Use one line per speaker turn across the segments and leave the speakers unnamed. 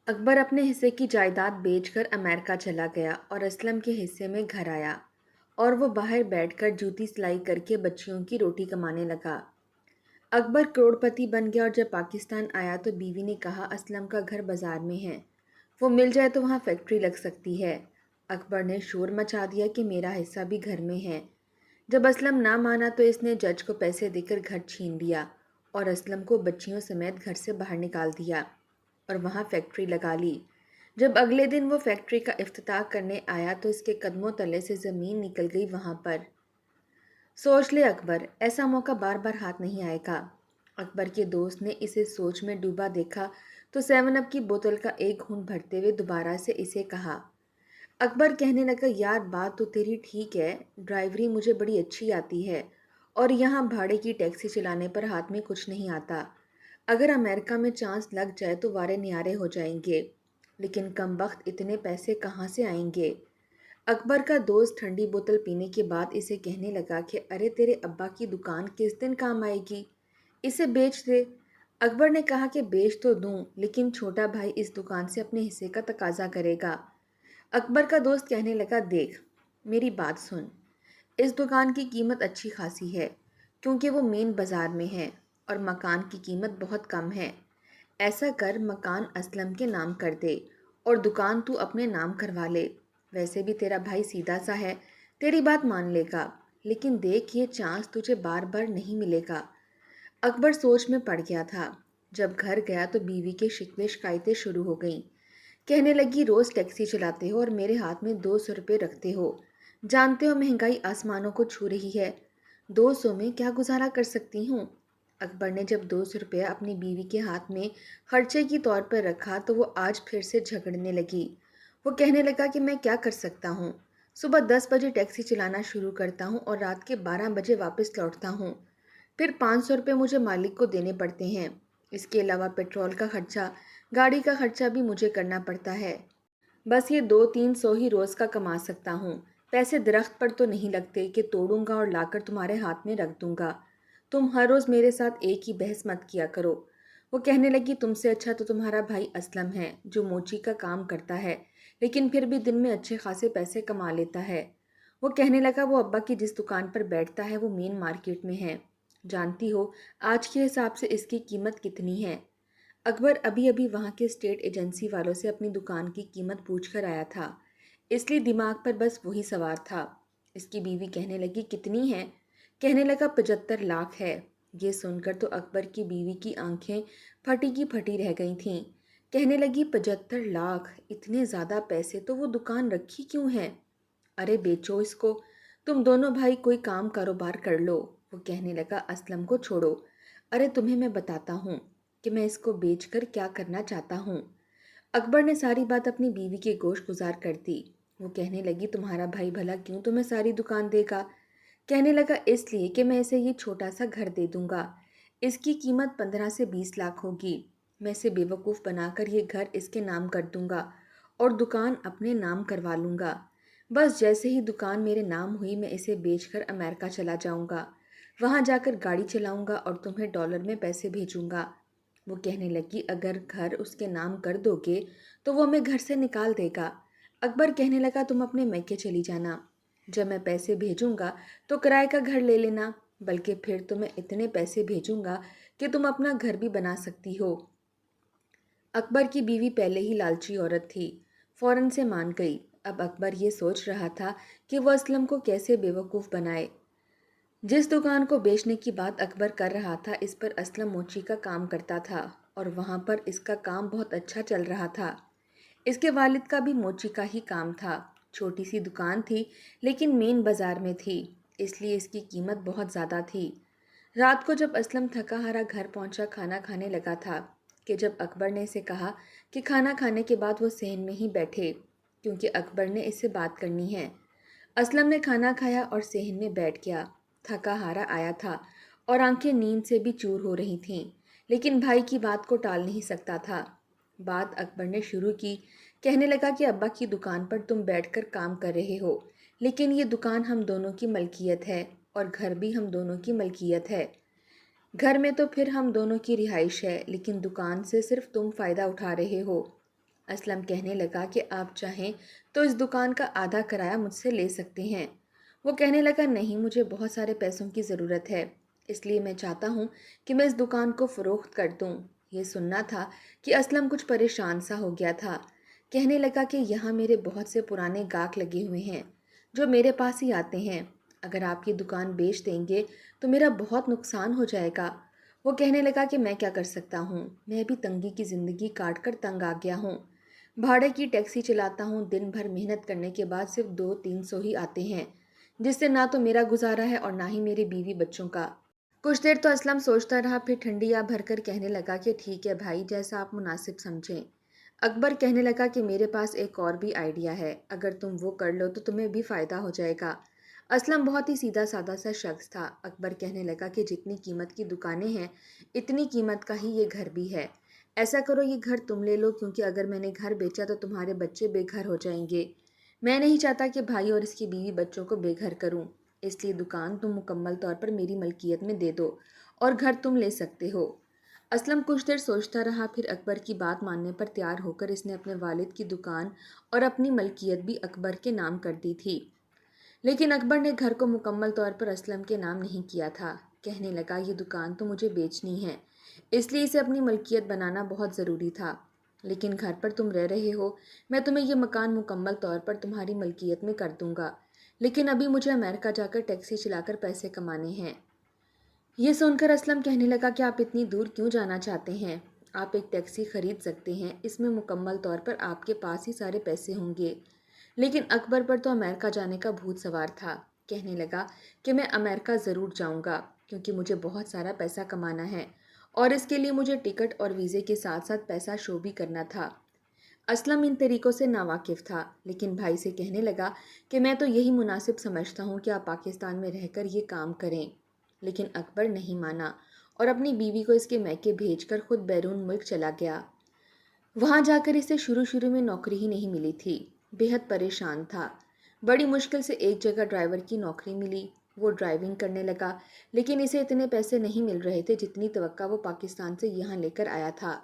اکبر اپنے حصے کی جائیداد بیچ کر امریکہ چلا گیا اور اسلم کے حصے میں گھر آیا اور وہ باہر بیٹھ کر جوتی سلائی کر کے بچیوں کی روٹی کمانے لگا۔ اکبر کروڑ پتی بن گیا اور جب پاکستان آیا تو بیوی نے کہا اسلم کا گھر بازار میں ہے، وہ مل جائے تو وہاں فیکٹری لگ سکتی ہے۔ اکبر نے شور مچا دیا کہ میرا حصہ بھی گھر میں ہے۔ جب اسلم نہ مانا تو اس نے جج کو پیسے دے کر گھر چھین لیا اور اسلم کو بچیوں سمیت گھر سے باہر نکال دیا اور وہاں فیکٹری لگا لی۔ جب اگلے دن وہ فیکٹری کا افتتاح کرنے آیا تو اس کے قدموں تلے سے زمین نکل گئی وہاں پر۔ سوچ لے اکبر، ایسا موقع بار بار ہاتھ نہیں آئے گا۔ اکبر کے دوست نے اسے سوچ میں ڈوبا دیکھا تو 7 اپ کی بوتل کا ایک گھونٹ بھرتے ہوئے دوبارہ سے اسے کہا۔ اکبر کہنے لگا یار بات تو تیری ٹھیک ہے، ڈرائیوری مجھے بڑی اچھی آتی ہے اور یہاں بھاڑے کی ٹیکسی چلانے پر ہاتھ میں کچھ نہیں آتا۔ اگر امریکہ میں چانس لگ جائے تو وارے نیارے ہو جائیں گے، لیکن کم وقت اتنے پیسے کہاں سے آئیں گے؟ اکبر کا دوست ٹھنڈی بوتل پینے کے بعد اسے کہنے لگا کہ ارے تیرے ابا کی دکان کس دن کام آئے گی، اسے بیچ دے۔ اکبر نے کہا کہ بیچ تو دوں لیکن چھوٹا بھائی اس دکان سے اپنے حصے کا تقاضا کرے گا۔ اکبر کا دوست کہنے لگا دیکھ میری بات سن، اس دکان کی قیمت اچھی خاصی ہے کیونکہ وہ مین بازار میں ہے اور مکان کی قیمت بہت کم ہے۔ ایسا کر مکان اسلم کے نام کر دے اور دکان تو اپنے نام کروا لے، ویسے بھی تیرا بھائی سیدھا سا ہے، تیری بات مان لے گا، لیکن دیکھ یہ چانس تجھے بار بار نہیں ملے گا۔ اکبر سوچ میں پڑ گیا تھا۔ جب گھر گیا تو بیوی کے شکوے شکایتیں شروع ہو گئیں۔ کہنے لگی روز ٹیکسی چلاتے ہو اور میرے ہاتھ میں 200 روپے رکھتے ہو، جانتے ہو مہنگائی آسمانوں کو چھو رہی ہے، 200 میں کیا گزارا کر سکتی ہوں؟ اکبر نے جب 200 روپے اپنی بیوی کے ہاتھ میں خرچے کی طور پر رکھا تو وہ آج پھر سے جھگڑنے لگی۔ وہ کہنے لگا کہ میں کیا کر سکتا ہوں، صبح 10 بجے ٹیکسی چلانا شروع کرتا ہوں اور رات کے 12 بجے واپس لوٹتا ہوں، پھر 500 روپے مجھے مالک کو دینے پڑتے ہیں، اس کے علاوہ پیٹرول کا خرچہ، گاڑی کا خرچہ بھی مجھے کرنا پڑتا ہے۔ بس یہ 200-300 ہی روز کا کما سکتا ہوں، پیسے درخت پر تو نہیں لگتے کہ توڑوں گا اور لا کر تمہارے ہاتھ میں رکھ دوں گا۔ تم ہر روز میرے ساتھ ایک ہی بحث مت کیا کرو۔ وہ کہنے لگی تم سے اچھا تو تمہارا بھائی اسلم ہے جو موچی کا کام کرتا ہے لیکن پھر بھی دن میں اچھے خاصے پیسے کما لیتا ہے۔ وہ کہنے لگا وہ ابا کی جس دکان پر بیٹھتا ہے وہ مین مارکیٹ میں ہے، جانتی ہو آج کے حساب سے اس کی قیمت کتنی ہے؟ اکبر ابھی ابھی وہاں کے اسٹیٹ ایجنسی والوں سے اپنی دکان کی قیمت پوچھ کر آیا تھا، اس لیے دماغ پر بس وہی سوار تھا۔ اس کی بیوی کہنے لگی کتنی ہے؟ کہنے لگا 75 لاکھ ہے۔ یہ سن کر تو اکبر کی بیوی کی آنکھیں پھٹی کی پھٹی رہ گئی تھیں۔ کہنے لگی 75 لاکھ، اتنے زیادہ پیسے تو وہ دکان رکھی کیوں ہے؟ ارے بیچو اس کو، تم دونوں بھائی کوئی کام کاروبار کر لو۔ وہ کہنے لگا اسلم کو چھوڑو، ارے تمہیں میں بتاتا ہوں کہ میں اس کو بیچ کر کیا کرنا چاہتا ہوں۔ اکبر نے ساری بات اپنی بیوی کے گوش گزار کر دی۔ وہ کہنے لگی تمہارا بھائی بھلا کیوں تمہیں ساری دکان دے گا؟ کہنے لگا اس لیے کہ میں اسے یہ چھوٹا سا گھر دے دوں گا، اس کی قیمت 15 سے 20 لاکھ ہوگی، میں اسے بے وقوف بنا کر یہ گھر اس کے نام کر دوں گا اور دکان اپنے نام کروا لوں گا۔ بس جیسے ہی دکان میرے نام ہوئی میں اسے بیچ کر امریکہ چلا جاؤں گا، وہاں جا کر گاڑی چلاؤں گا اور تمہیں ڈالر میں پیسے بھیجوں گا۔ وہ کہنے لگی اگر گھر اس کے نام کر دو گے تو وہ ہمیں گھر سے نکال دے گا۔ اکبر کہنے لگا تم اپنے میکے چلی جانا، جب میں پیسے بھیجوں گا تو کرائے کا گھر لے لینا، بلکہ پھر تو میں اتنے پیسے بھیجوں گا کہ تم اپنا گھر بھی بنا سکتی ہو۔ اکبر کی بیوی پہلے ہی لالچی عورت تھی، فوراً سے مان گئی۔ اب اکبر یہ سوچ رہا تھا کہ وہ اسلم کو کیسے بے وقوف بنائے۔ جس دکان کو بیچنے کی بات اکبر کر رہا تھا اس پر اسلم موچی کا کام کرتا تھا اور وہاں پر اس کا کام بہت اچھا چل رہا تھا۔ اس کے والد کا بھی موچی کا ہی کام تھا، چھوٹی سی دکان تھی لیکن مین بازار میں تھی، اس لیے اس کی قیمت بہت زیادہ تھی۔ رات کو جب اسلم تھکا ہارا گھر پہنچا کھانا کھانے لگا تھا کہ جب اکبر نے اسے کہا کہ کھانا کھانے کے بعد وہ صحن میں ہی بیٹھے کیونکہ اکبر نے اس سے بات کرنی ہے۔ اسلم نے کھانا کھایا اور صحن میں بیٹھ گیا۔ تھکا ہارا آیا تھا اور آنکھیں نیند سے بھی چور ہو رہی تھیں، لیکن بھائی کی بات کو ٹال نہیں سکتا تھا۔ بات اکبر نے شروع کی، کہنے لگا کہ ابا کی دکان پر تم بیٹھ کر کام کر رہے ہو لیکن یہ دکان ہم دونوں کی ملکیت ہے اور گھر بھی ہم دونوں کی ملکیت ہے۔ گھر میں تو پھر ہم دونوں کی رہائش ہے لیکن دکان سے صرف تم فائدہ اٹھا رہے ہو۔ اسلم کہنے لگا کہ آپ چاہیں تو اس دکان کا آدھا کرایہ مجھ سے لے سکتے ہیں۔ وہ کہنے لگا نہیں، مجھے بہت سارے پیسوں کی ضرورت ہے، اس لیے میں چاہتا ہوں کہ میں اس دکان کو فروخت کر دوں۔ یہ سننا تھا کہ اسلم کچھ پریشان سا ہو گیا تھا۔ کہنے لگا کہ یہاں میرے بہت سے پرانے گاہک لگے ہوئے ہیں جو میرے پاس ہی آتے ہیں، اگر آپ یہ دکان بیچ دیں گے تو میرا بہت نقصان ہو جائے گا۔ وہ کہنے لگا کہ میں کیا کر سکتا ہوں، میں بھی تنگی کی زندگی کاٹ کر تنگ آ گیا ہوں، بھاڑے کی ٹیکسی چلاتا ہوں، دن بھر محنت کرنے کے بعد صرف 200-300 ہی آتے ہیں، جس سے نہ تو میرا گزارا ہے اور نہ ہی میرے بیوی بچوں کا۔ کچھ دیر تو اسلم سوچتا رہا، پھر ٹھنڈی آ بھر کر کہنے لگا کہ ٹھیک ہے بھائی، جیسا آپ مناسب سمجھیں۔ اکبر کہنے لگا کہ میرے پاس ایک اور بھی آئیڈیا ہے، اگر تم وہ کر لو تو تمہیں بھی فائدہ ہو جائے گا۔ اسلم بہت ہی سیدھا سادہ سا شخص تھا۔ اکبر کہنے لگا کہ جتنی قیمت کی دکانیں ہیں اتنی قیمت کا ہی یہ گھر بھی ہے۔ ایسا کرو یہ گھر تم لے لو، کیونکہ اگر میں نے گھر بیچا تو تمہارے بچے بے گھر ہو جائیں گے۔ میں نہیں چاہتا کہ بھائی اور اس کی بیوی بچوں کو بے گھر کروں، اس لیے دکان تم مکمل طور پر میری ملکیت میں دے دو اور گھر تم لے سکتے ہو۔ اسلم کچھ دیر سوچتا رہا، پھر اکبر کی بات ماننے پر تیار ہو کر اس نے اپنے والد کی دکان اور اپنی ملکیت بھی اکبر کے نام کر دی تھی۔ لیکن اکبر نے گھر کو مکمل طور پر اسلم کے نام نہیں کیا تھا۔ کہنے لگا یہ دکان تو مجھے بیچنی ہے، اس لیے اسے اپنی ملکیت بنانا بہت ضروری تھا، لیکن گھر پر تم رہ رہے ہو، میں تمہیں یہ مکان مکمل طور پر تمہاری ملکیت میں کر دوں گا، لیکن ابھی مجھے امریکہ جا کر ٹیکسی چلا کر پیسے کمانے ہیں۔ یہ سن کر اسلم کہنے لگا کہ آپ اتنی دور کیوں جانا چاہتے ہیں؟ آپ ایک ٹیکسی خرید سکتے ہیں، اس میں مکمل طور پر آپ کے پاس ہی سارے پیسے ہوں گے۔ لیکن اکبر پر تو امریکہ جانے کا بھوت سوار تھا۔ کہنے لگا کہ میں امریکہ ضرور جاؤں گا، کیونکہ مجھے بہت سارا پیسہ کمانا ہے اور اس کے لیے مجھے ٹکٹ اور ویزے کے ساتھ ساتھ پیسہ شو بھی کرنا تھا۔ اسلم ان طریقوں سے ناواقف تھا، لیکن بھائی سے کہنے لگا کہ میں تو یہی مناسب سمجھتا ہوں کہ آپ پاکستان میں رہ کر یہ کام کریں۔ لیکن اکبر نہیں مانا اور اپنی بیوی کو اس کے میکے بھیج کر خود بیرون ملک چلا گیا۔ وہاں جا کر اسے شروع میں نوکری ہی نہیں ملی تھی، بے حد پریشان تھا۔ بڑی مشکل سے ایک جگہ ڈرائیور کی نوکری ملی، وہ ڈرائیونگ کرنے لگا، لیکن اسے اتنے پیسے نہیں مل رہے تھے جتنی توقع وہ پاکستان سے یہاں لے کر آیا تھا۔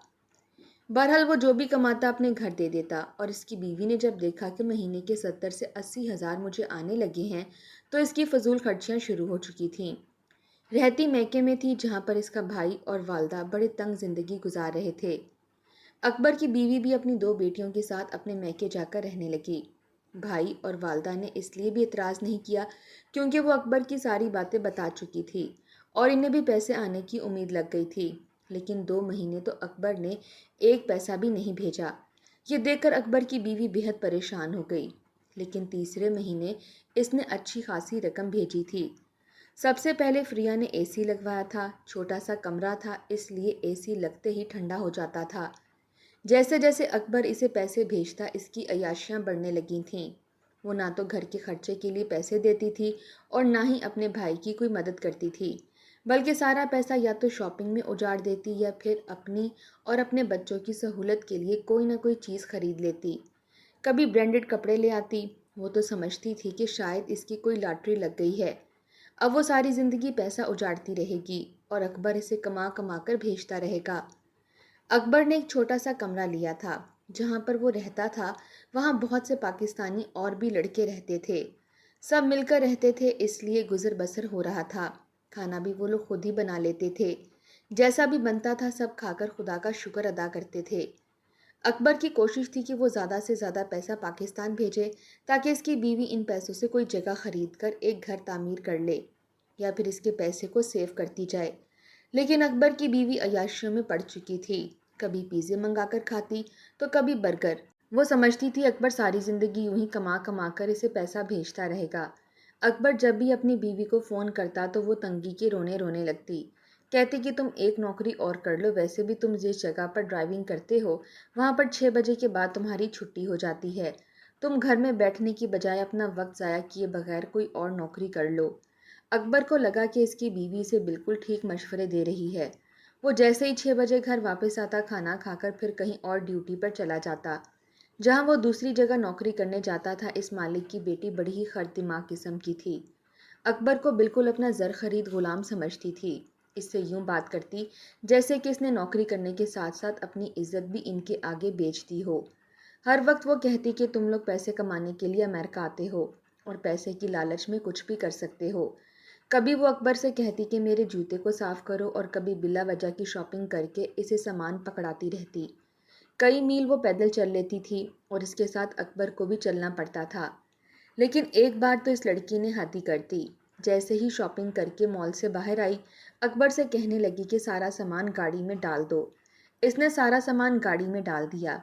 بہرحال وہ جو بھی کماتا اپنے گھر دے دیتا، اور اس کی بیوی نے جب دیکھا کہ مہینے کے 70 سے 80 ہزار مجھے آنے لگے ہیں تو اس کی فضول خرچیاں شروع ہو چکی تھیں۔ رہتی میکے میں تھی، جہاں پر اس کا بھائی اور والدہ بڑے تنگ زندگی گزار رہے تھے۔ اکبر کی بیوی بھی اپنی 2 بیٹیوں کے ساتھ اپنے میکے جا کر رہنے لگی۔ بھائی اور والدہ نے اس لیے بھی اعتراض نہیں کیا کیونکہ وہ اکبر کی ساری باتیں بتا چکی تھی اور انہیں بھی پیسے آنے کی امید لگ گئی تھی، لیکن 2 مہینے تو اکبر نے ایک پیسہ بھی نہیں بھیجا۔ یہ دیکھ کر اکبر کی بیوی بے حد پریشان ہو گئی، لیکن تیسرے مہینے اس نے اچھی خاصی رقم بھیجی تھی۔ سب سے پہلے فریہ نے اے سی لگوایا تھا، چھوٹا سا کمرہ تھا، اس لیے اے سی لگتے ہی ٹھنڈا ہو جاتا تھا۔ جیسے جیسے اکبر اسے پیسے بھیجتا اس کی عیاشیاں بڑھنے لگی تھیں۔ وہ نہ تو گھر کے خرچے کے لیے پیسے دیتی تھی اور نہ ہی اپنے بھائی کی کوئی مدد کرتی تھی، بلکہ سارا پیسہ یا تو شاپنگ میں اجاڑ دیتی یا پھر اپنی اور اپنے بچوں کی سہولت کے لیے کوئی نہ کوئی چیز خرید لیتی۔ کبھی برانڈڈ کپڑے لے آتی، وہ تو سمجھتی تھی کہ شاید اس کی کوئی لاٹری لگ گئی ہے، اب وہ ساری زندگی پیسہ اجاڑتی رہے گی اور اکبر اسے کما کما کر بھیجتا رہے گا۔ اکبر نے ایک چھوٹا سا کمرہ لیا تھا، جہاں پر وہ رہتا تھا وہاں بہت سے پاکستانی اور بھی لڑکے رہتے تھے، سب مل کر رہتے تھے، اس لیے گزر بسر ہو رہا تھا۔ کھانا بھی وہ لوگ خود ہی بنا لیتے تھے، جیسا بھی بنتا تھا سب کھا کر خدا کا شکر ادا کرتے تھے۔ اکبر کی کوشش تھی کہ وہ زیادہ سے زیادہ پیسہ پاکستان بھیجے تاکہ اس کی بیوی ان پیسوں سے کوئی جگہ خرید کر ایک گھر تعمیر کر لے یا پھر اس کے پیسے کو سیو کرتی جائے، لیکن اکبر کی بیوی عیاشیوں میں پڑ چکی تھی، کبھی پیزے منگا کر کھاتی تو کبھی برگر۔ وہ سمجھتی تھی اکبر ساری زندگی یوں ہی کما کما کر اسے پیسہ بھیجتا رہے گا۔ اکبر جب بھی اپنی بیوی کو فون کرتا تو وہ تنگی کے رونے لگتی، کہتی کہ تم ایک نوکری اور کر لو، ویسے بھی تم جس جگہ پر ڈرائیونگ کرتے ہو وہاں پر 6 بجے کے بعد تمہاری چھٹی ہو جاتی ہے، تم گھر میں بیٹھنے کی بجائے اپنا وقت ضائع کیے بغیر کوئی اور نوکری کر لو۔ اکبر کو لگا کہ اس کی بیوی اسے بالکل ٹھیک مشورے دے رہی ہے۔ وہ جیسے ہی 6 بجے گھر واپس آتا، کھانا کھا کر پھر کہیں اور ڈیوٹی پر چلا جاتا، جہاں وہ دوسری جگہ نوکری کرنے جاتا تھا۔ اس مالک کی بیٹی بڑی ہی خر دماغ قسم کی تھی، اکبر کو بالکل اپنا زر خرید غلام سمجھتی تھی، اس سے یوں بات کرتی جیسے کہ اس نے نوکری کرنے کے ساتھ ساتھ اپنی عزت بھی ان کے آگے بیچ دی ہو۔ ہر وقت وہ کہتی کہ تم لوگ پیسے کمانے کے لیے امریکہ آتے ہو اور پیسے کی لالچ میں کچھ بھی کر سکتے ہو۔ کبھی وہ اکبر سے کہتی کہ میرے جوتے کو صاف کرو اور کبھی بلا وجہ کی شاپنگ کر کے اسے سامان پکڑاتی رہتی۔ کئی میل وہ پیدل چل لیتی تھی اور اس کے ساتھ اکبر کو بھی چلنا پڑتا تھا۔ لیکن ایک بار تو اس لڑکی نے حد ہی کر دی۔ جیسے ہی شاپنگ کر کے مال سے باہر آئی، اکبر سے کہنے لگی کہ سارا سامان گاڑی میں ڈال دو۔ اس نے سارا سامان گاڑی میں ڈال دیا۔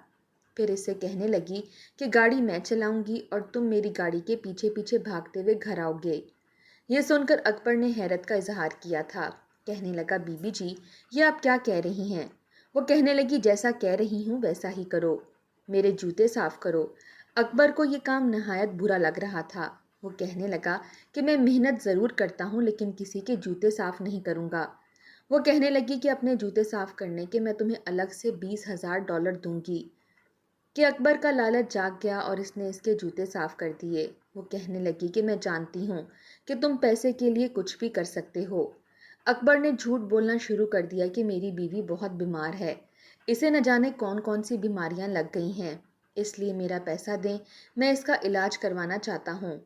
پھر اس سے کہنے لگی کہ گاڑی میں چلاؤں گی اور تم میری گاڑی کے پیچھے پیچھے بھاگتے ہوئے گھر آؤ گے۔ یہ سن کر اکبر نے حیرت کا اظہار کیا تھا۔ کہنے لگا بی بی جی، یہ آپ کیا کہہ رہی ہیں؟ وہ کہنے لگی جیسا کہہ رہی ہوں ویسا ہی کرو، میرے جوتے صاف کرو۔ اکبر کو یہ کام نہایت برا لگ رہا تھا۔ وہ کہنے لگا کہ میں محنت ضرور کرتا ہوں لیکن کسی کے جوتے صاف نہیں کروں گا۔ وہ کہنے لگی کہ اپنے جوتے صاف کرنے کے میں تمہیں الگ سے $20,000 دوں گی۔ کہ اکبر کا لالچ جاگ گیا اور اس نے اس کے جوتے صاف کر دیے۔ وہ کہنے لگی کہ میں جانتی ہوں کہ تم پیسے کے لیے کچھ بھی کر سکتے ہو۔ اکبر نے جھوٹ بولنا شروع کر دیا کہ میری بیوی بہت بیمار ہے، اسے نہ جانے کون کون سی بیماریاں لگ گئی ہیں، اس لیے میرا پیسہ دیں، میں اس کا علاج کروانا چاہتا ہوں۔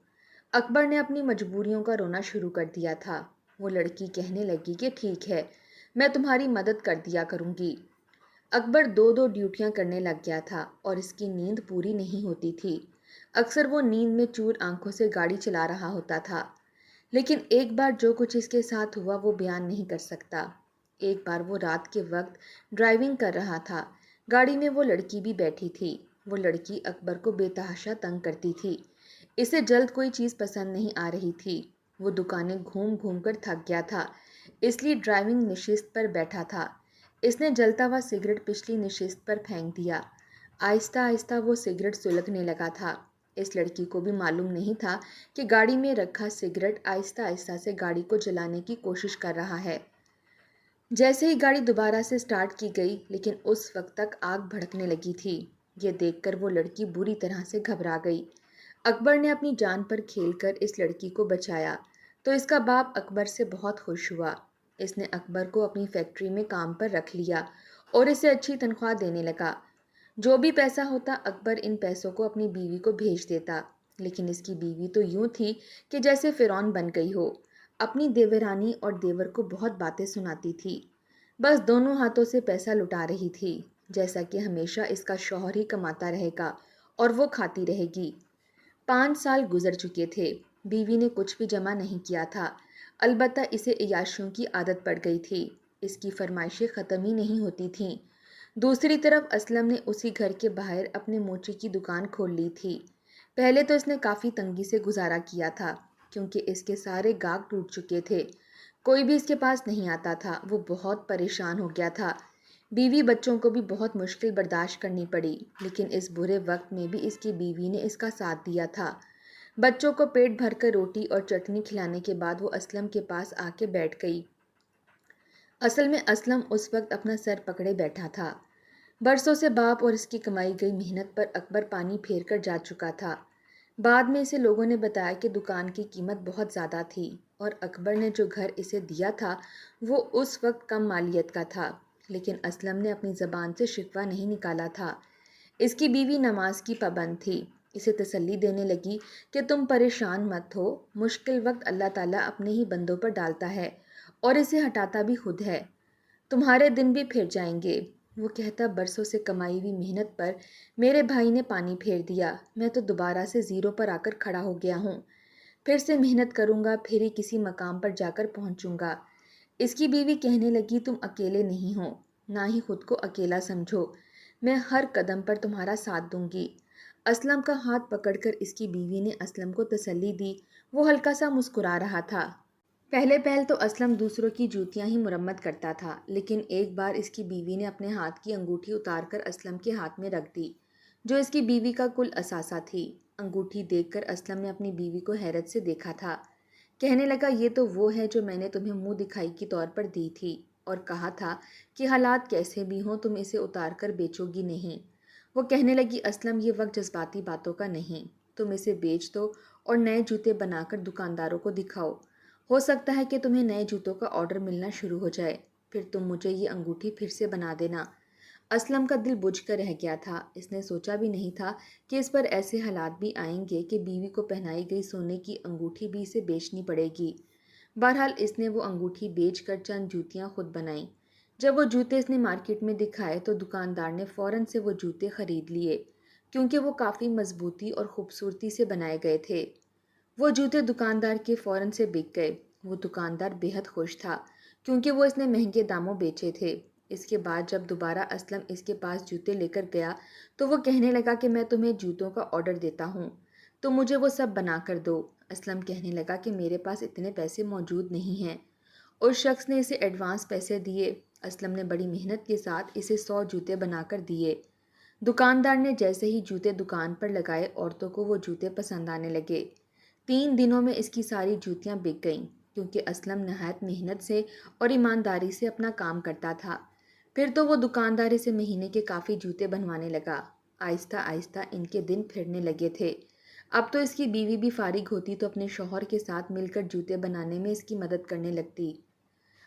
اکبر نے اپنی مجبوریوں کا رونا شروع کر دیا تھا۔ وہ لڑکی کہنے لگی کہ ٹھیک ہے، میں تمہاری مدد کر دیا کروں گی۔ اکبر دو دو ڈیوٹیاں کرنے لگ گیا تھا اور اس کی نیند پوری نہیں ہوتی تھی۔ اکثر وہ نیند میں چور آنکھوں سے گاڑی چلا رہا ہوتا تھا، لیکن ایک بار جو کچھ اس کے ساتھ ہوا وہ بیان نہیں کر سکتا۔ ایک بار وہ رات کے وقت ڈرائیونگ کر رہا تھا، گاڑی میں وہ لڑکی بھی بیٹھی تھی۔ وہ لڑکی اکبر کو بے تحاشا تنگ کرتی تھی، اسے جلد کوئی چیز پسند نہیں آ رہی تھی۔ وہ دکانیں گھوم گھوم کر تھک گیا تھا، اس لیے ڈرائیونگ نشست پر بیٹھا تھا۔ اس نے جلتا ہوا سگریٹ پچھلی نشست پر پھینک دیا۔ آہستہ آہستہ وہ سگریٹ سلگنے لگا تھا۔ اس لڑکی کو بھی معلوم نہیں تھا کہ گاڑی میں رکھا سگریٹ آہستہ آہستہ سے گاڑی کو جلانے کی کوشش کر رہا ہے۔ جیسے ہی گاڑی دوبارہ سے سٹارٹ کی گئی لیکن اس وقت تک آگ بھڑکنے لگی تھی۔ یہ دیکھ کر وہ لڑکی بری طرح سے گھبرا گئی۔ اکبر نے اپنی جان پر کھیل کر اس لڑکی کو بچایا تو اس کا باپ اکبر سے بہت خوش ہوا۔ اس نے اکبر کو اپنی فیکٹری میں کام پر رکھ لیا اور اسے اچھی تنخواہ دینے لگا۔ جو بھی پیسہ ہوتا اکبر ان پیسوں کو اپنی بیوی کو بھیج دیتا، لیکن اس کی بیوی تو یوں تھی کہ جیسے فرعون بن گئی ہو۔ اپنی دیورانی اور دیور کو بہت باتیں سناتی تھی، بس دونوں ہاتھوں سے پیسہ لٹا رہی تھی، جیسا کہ ہمیشہ اس کا شوہر ہی کماتا رہے گا اور وہ کھاتی رہے گی۔ 5 سال گزر چکے تھے، بیوی نے کچھ بھی جمع نہیں کیا تھا، البتہ اسے عیاشیوں کی عادت پڑ گئی تھی، اس کی فرمائشیں ختم ہی نہیں ہوتی تھیں۔ دوسری طرف اسلم نے اسی گھر کے باہر اپنے موچی کی دکان کھول لی تھی۔ پہلے تو اس نے کافی تنگی سے گزارا کیا تھا کیونکہ اس کے سارے گاہک ٹوٹ چکے تھے، کوئی بھی اس کے پاس نہیں آتا تھا، وہ بہت پریشان ہو گیا تھا۔ بیوی بچوں کو بھی بہت مشکل برداشت کرنی پڑی، لیکن اس برے وقت میں بھی اس کی بیوی نے اس کا ساتھ دیا تھا۔ بچوں کو پیٹ بھر کر روٹی اور چٹنی کھلانے کے بعد وہ اسلم کے پاس آ کے بیٹھ گئی۔ اصل میں اسلم اس وقت اپنا سر پکڑے بیٹھا تھا۔ برسوں سے باپ اور اس کی کمائی گئی محنت پر اکبر پانی پھیر کر جا چکا تھا۔ بعد میں اسے لوگوں نے بتایا کہ دکان کی قیمت بہت زیادہ تھی اور اکبر نے جو گھر اسے دیا تھا وہ اس وقت کم مالیت کا تھا، لیکن اسلم نے اپنی زبان سے شکوہ نہیں نکالا تھا۔ اس کی بیوی نماز کی پابند تھی، اسے تسلی دینے لگی کہ تم پریشان مت ہو، مشکل وقت اللہ تعالیٰ اپنے ہی بندوں پر ڈالتا ہے اور اسے ہٹاتا بھی خود ہے، تمہارے دن بھی پھر جائیں گے۔ وہ کہتا برسوں سے کمائی ہوئی محنت پر میرے بھائی نے پانی پھیر دیا، میں تو دوبارہ سے زیرو پر آ کر کھڑا ہو گیا ہوں، پھر سے محنت کروں گا، پھر ہی کسی مقام پر جا کر پہنچوں گا۔ اس کی بیوی کہنے لگی تم اکیلے نہیں ہو، نہ ہی خود کو اکیلا سمجھو، میں ہر قدم پر تمہارا ساتھ دوں گی۔ اسلم کا ہاتھ پکڑ کر اس کی بیوی نے اسلم کو تسلی دی، وہ ہلکا سا مسکرا رہا تھا۔ پہلے تو اسلم دوسروں کی جوتیاں ہی مرمت کرتا تھا، لیکن ایک بار اس کی بیوی نے اپنے ہاتھ کی انگوٹھی اتار کر اسلم کے ہاتھ میں رکھ دی، جو اس کی بیوی کا کل اثاثہ تھی۔ انگوٹھی دیکھ کر اسلم نے اپنی بیوی کو حیرت سے دیکھا تھا، کہنے لگا یہ تو وہ ہے جو میں نے تمہیں منہ دکھائی کے طور پر دی تھی اور کہا تھا کہ حالات کیسے بھی ہوں تم اسے اتار کر بیچو گی نہیں۔ وہ کہنے لگی اسلم یہ وقت جذباتی باتوں کا نہیں، تم اسے بیچ دو اور نئے جوتے بنا کر دکانداروں کو دکھاؤ، ہو سکتا ہے کہ تمہیں نئے جوتوں کا آرڈر ملنا شروع ہو جائے، پھر تم مجھے یہ انگوٹھی پھر سے بنا دینا۔ اسلم کا دل بجھ کر رہ گیا تھا۔ اس نے سوچا بھی نہیں تھا کہ اس پر ایسے حالات بھی آئیں گے کہ بیوی کو پہنائی گئی سونے کی انگوٹھی بھی اسے بیچنی پڑے گی۔ بہرحال اس نے وہ انگوٹھی بیچ کر چند جوتیاں خود بنائیں۔ جب وہ جوتے اس نے مارکیٹ میں دکھائے تو دکاندار نے فوراً سے وہ جوتے خرید لیے، کیونکہ وہ کافی مضبوطی اور خوبصورتی سے بنائے گئے تھے۔ وہ جوتے دکاندار کے فوراً سے بک گئے۔ وہ دکاندار بے حد خوش تھا، کیونکہ وہ اس نے مہنگے داموں بیچے تھے۔ اس کے بعد جب دوبارہ اسلم اس کے پاس جوتے لے کر گیا تو وہ کہنے لگا کہ میں تمہیں جوتوں کا آرڈر دیتا ہوں، تم مجھے وہ سب بنا کر دو۔ اسلم کہنے لگا کہ میرے پاس اتنے پیسے موجود نہیں ہیں۔ اس شخص نے اسے ایڈوانس پیسے دیے۔ اسلم نے بڑی محنت کے ساتھ اسے 100 جوتے بنا کر دیے۔ دکاندار نے جیسے ہی جوتے دکان پر لگائے، عورتوں کو وہ جوتے پسند آنے لگے۔ 3 دنوں میں اس کی ساری جوتیاں بک گئیں، کیونکہ اسلم نہایت محنت سے اور ایمانداری سے اپنا کام کرتا تھا۔ پھر تو وہ دکاندار سے مہینے کے کافی جوتے بنوانے لگا۔ آہستہ آہستہ ان کے دن پھرنے لگے تھے۔ اب تو اس کی بیوی بھی فارغ ہوتی تو اپنے شوہر کے ساتھ مل کر جوتے بنانے میں اس کی مدد کرنے لگتی۔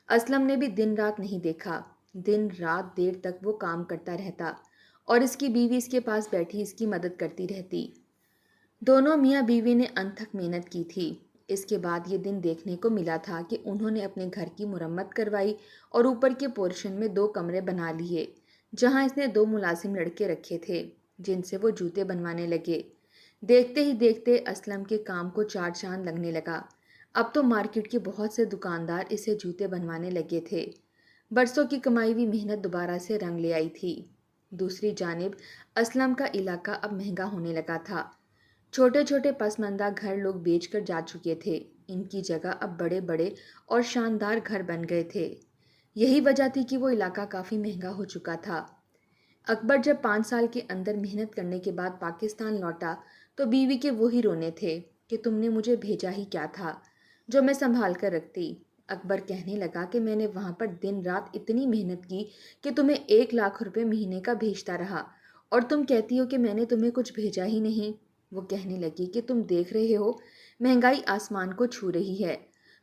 اسلم نے بھی دن رات نہیں دیکھا۔ دن رات دیر تک وہ کام کرتا رہتا اور اس کی بیوی اس کے پاس بیٹھی اس کی مدد کرتی رہتی۔ دونوں میاں بیوی نے انتھک محنت کی تھی۔ اس کے بعد یہ دن دیکھنے کو ملا تھا کہ انہوں نے اپنے گھر کی مرمت کروائی اور اوپر کے پورشن میں 2 کمرے بنا لیے، جہاں اس نے 2 ملازم لڑکے رکھے تھے جن سے وہ جوتے بنوانے لگے۔ دیکھتے ہی دیکھتے اسلم کے کام کو 4 چاند لگنے لگا۔ اب تو مارکیٹ کے بہت سے دکاندار اسے جوتے بنوانے لگے تھے۔ برسوں کی کمائی ہوئی محنت دوبارہ سے رنگ لے آئی تھی۔ دوسری جانب اسلم کا علاقہ اب مہنگا ہونے لگا تھا۔ چھوٹے چھوٹے پسماندہ گھر لوگ بیچ کر جا چکے تھے۔ ان کی جگہ اب بڑے بڑے اور شاندار گھر بن گئے تھے۔ یہی وجہ تھی کہ وہ علاقہ کافی مہنگا ہو چکا تھا۔ اکبر جب 5 سال کے اندر محنت کرنے کے بعد پاکستان لوٹا تو بیوی کے وہی رونے تھے کہ تم نے مجھے بھیجا ہی کیا تھا جو میں سنبھال کر رکھتی۔ اکبر کہنے لگا کہ میں نے وہاں پر دن رات اتنی محنت کی کہ تمہیں 1 لاکھ روپے مہینے کا بھیجتا رہا، اور تم کہتی ہو کہ میں نے تمہیں کچھ بھیجا ہی نہیں۔ وہ کہنے لگی کہ تم دیکھ رہے ہو مہنگائی آسمان کو چھو رہی ہے۔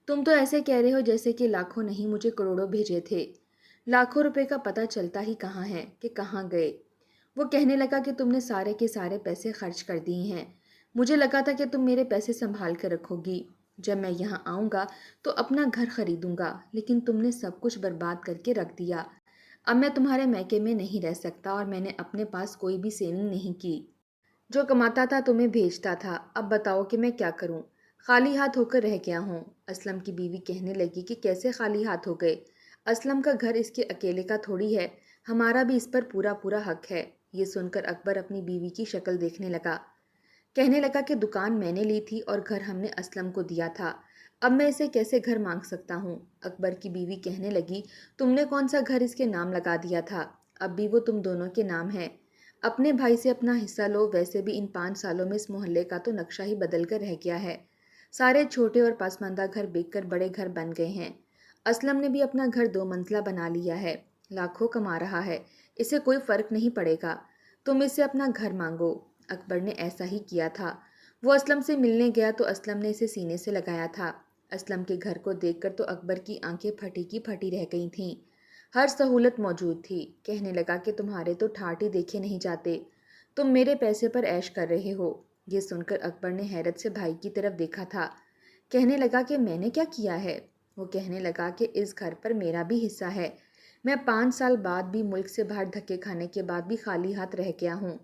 تم تو ایسے کہہ رہے ہو جیسے کہ لاکھوں نہیں مجھے کروڑوں بھیجے تھے۔ لاکھوں روپے کا پتہ چلتا ہی کہاں ہے کہ کہاں گئے۔ وہ کہنے لگا کہ تم نے سارے کے سارے پیسے خرچ کر دیے ہیں۔ مجھے لگا تھا کہ تم میرے پیسے سنبھال کر رکھو گی، جب میں یہاں آؤں گا تو اپنا گھر خریدوں گا، لیکن تم نے سب کچھ برباد کر کے رکھ دیا۔ اب میں تمہارے میکے میں نہیں رہ سکتا اور میں نے اپنے پاس کوئی بھی سیونگ نہیں کی۔ جو کماتا تھا تمہیں بھیجتا تھا۔ اب بتاؤ کہ میں کیا کروں؟ خالی ہاتھ ہو کر رہ گیا ہوں۔ اسلم کی بیوی کہنے لگی کہ کیسے خالی ہاتھ ہو گئے؟ اسلم کا گھر اس کے اکیلے کا تھوڑی ہے، ہمارا بھی اس پر پورا پورا حق ہے۔ یہ سن کر اکبر اپنی بیوی کی شکل دیکھنے لگا۔ کہنے لگا کہ دکان میں نے لی تھی اور گھر ہم نے اسلم کو دیا تھا، اب میں اسے کیسے گھر مانگ سکتا ہوں؟ اکبر کی بیوی کہنے لگی تم نے کون سا گھر اس کے نام لگا دیا تھا؟ اب بھی وہ تم دونوں کے نام ہے۔ اپنے بھائی سے اپنا حصہ لو، ویسے بھی ان 5 سالوں میں اس محلے کا تو نقشہ ہی بدل کر رہ گیا ہے۔ سارے چھوٹے اور پسماندہ گھر بک کر بڑے گھر بن گئے ہیں۔ اسلم نے بھی اپنا گھر 2 منزلہ بنا لیا ہے، لاکھوں کما رہا ہے، اسے کوئی فرق نہیں پڑے گا، تم اس سے اپنا گھر مانگو۔ اکبر نے ایسا ہی کیا تھا۔ وہ اسلم سے ملنے گیا تو اسلم نے اسے سینے سے لگایا تھا۔ اسلم کے گھر کو دیکھ کر تو اکبر کی آنکھیں پھٹی کی پھٹی رہ گئی تھیں۔ ہر سہولت موجود تھی۔ کہنے لگا کہ تمہارے تو ٹھاٹ ہی دیکھے نہیں جاتے، تم میرے پیسے پر عیش کر رہے ہو۔ یہ سن کر اکبر نے حیرت سے بھائی کی طرف دیکھا تھا۔ کہنے لگا کہ میں نے کیا کیا ہے؟ وہ کہنے لگا کہ اس گھر پر میرا بھی حصہ ہے۔ میں 5 سال بعد بھی ملک سے باہر دھکے کھانے کے بعد بھی خالی ہاتھ رہ گیا ہوں،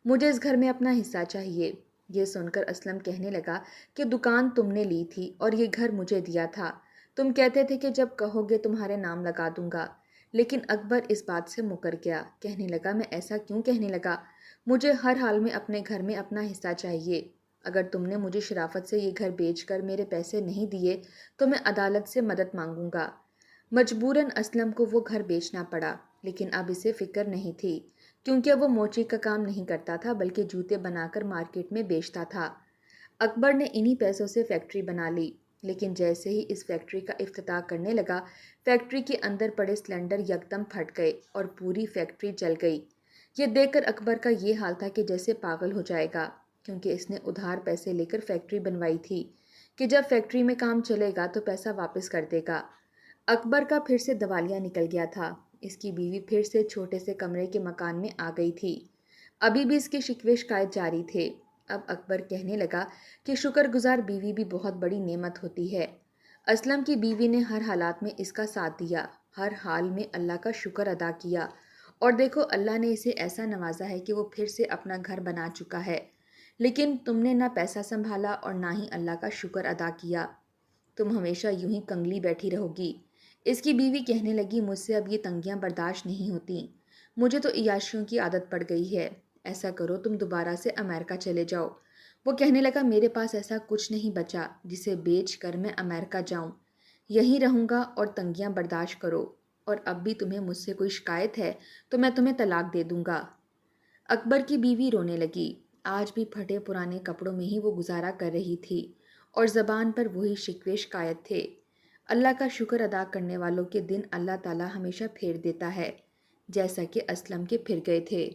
مجھے اس گھر میں اپنا حصہ چاہیے۔ یہ سن کر اسلم کہنے لگا کہ دکان تم نے لی تھی اور یہ گھر مجھے دیا تھا، تم کہتے تھے کہ جب کہو گے تمہارے نام لگا دوں گا، لیکن اکبر اس بات سے مکر گیا۔ کہنے لگا میں ایسا کیوں کہنے لگا؟ مجھے ہر حال میں اپنے گھر میں اپنا حصہ چاہیے۔ اگر تم نے مجھے شرافت سے یہ گھر بیچ کر میرے پیسے نہیں دیے تو میں عدالت سے مدد مانگوں گا۔ مجبوراً اسلم کو وہ گھر بیچنا پڑا، لیکن اب اسے فکر نہیں تھی، کیونکہ وہ موچی کا کام نہیں کرتا تھا بلکہ جوتے بنا کر مارکیٹ میں بیچتا تھا۔ اکبر نے انہی پیسوں سے فیکٹری بنا لی، لیکن جیسے ہی اس فیکٹری کا افتتاح کرنے لگا، فیکٹری کے اندر پڑے سلنڈر یکدم پھٹ گئے اور پوری فیکٹری جل گئی۔ یہ دیکھ کر اکبر کا یہ حال تھا کہ جیسے پاگل ہو جائے گا، کیونکہ اس نے ادھار پیسے لے کر فیکٹری بنوائی تھی کہ جب فیکٹری میں کام چلے گا تو پیسہ واپس کر دے گا۔ اکبر کا پھر سے دیوالیہ نکل گیا تھا۔ اس کی بیوی پھر سے چھوٹے سے کمرے کے مکان میں آ گئی تھی۔ ابھی بھی اس کے شکوے شکایت جاری تھے۔ اب اکبر کہنے لگا کہ شکر گزار بیوی بھی بہت بڑی نعمت ہوتی ہے۔ اسلم کی بیوی نے ہر حالات میں اس کا ساتھ دیا، ہر حال میں اللہ کا شکر ادا کیا، اور دیکھو اللہ نے اسے ایسا نوازا ہے کہ وہ پھر سے اپنا گھر بنا چکا ہے۔ لیکن تم نے نہ پیسہ سنبھالا اور نہ ہی اللہ کا شکر ادا کیا، تم ہمیشہ یوں ہی کنگلی بیٹھی رہو گی۔ اس کی بیوی کہنے لگی مجھ سے اب یہ تنگیاں برداشت نہیں ہوتی، مجھے تو عیاشیوں کی عادت پڑ گئی ہے، ایسا کرو تم دوبارہ سے امریکہ چلے جاؤ۔ وہ کہنے لگا میرے پاس ایسا کچھ نہیں بچا جسے بیچ کر میں امریکہ جاؤں، یہیں رہوں گا اور تنگیاں برداشت کرو، اور اب بھی تمہیں مجھ سے کوئی شکایت ہے تو میں تمہیں طلاق دے دوں گا۔ اکبر کی بیوی رونے لگی، آج بھی پھٹے پرانے کپڑوں میں ہی وہ گزارا کر رہی تھی اور زبان پر وہی شکوے شکایت تھے۔ اللہ کا شکر ادا کرنے والوں کے دن اللہ تعالیٰ ہمیشہ پھیر دیتا ہے، جیسا کہ اسلم کے پھر گئے تھے۔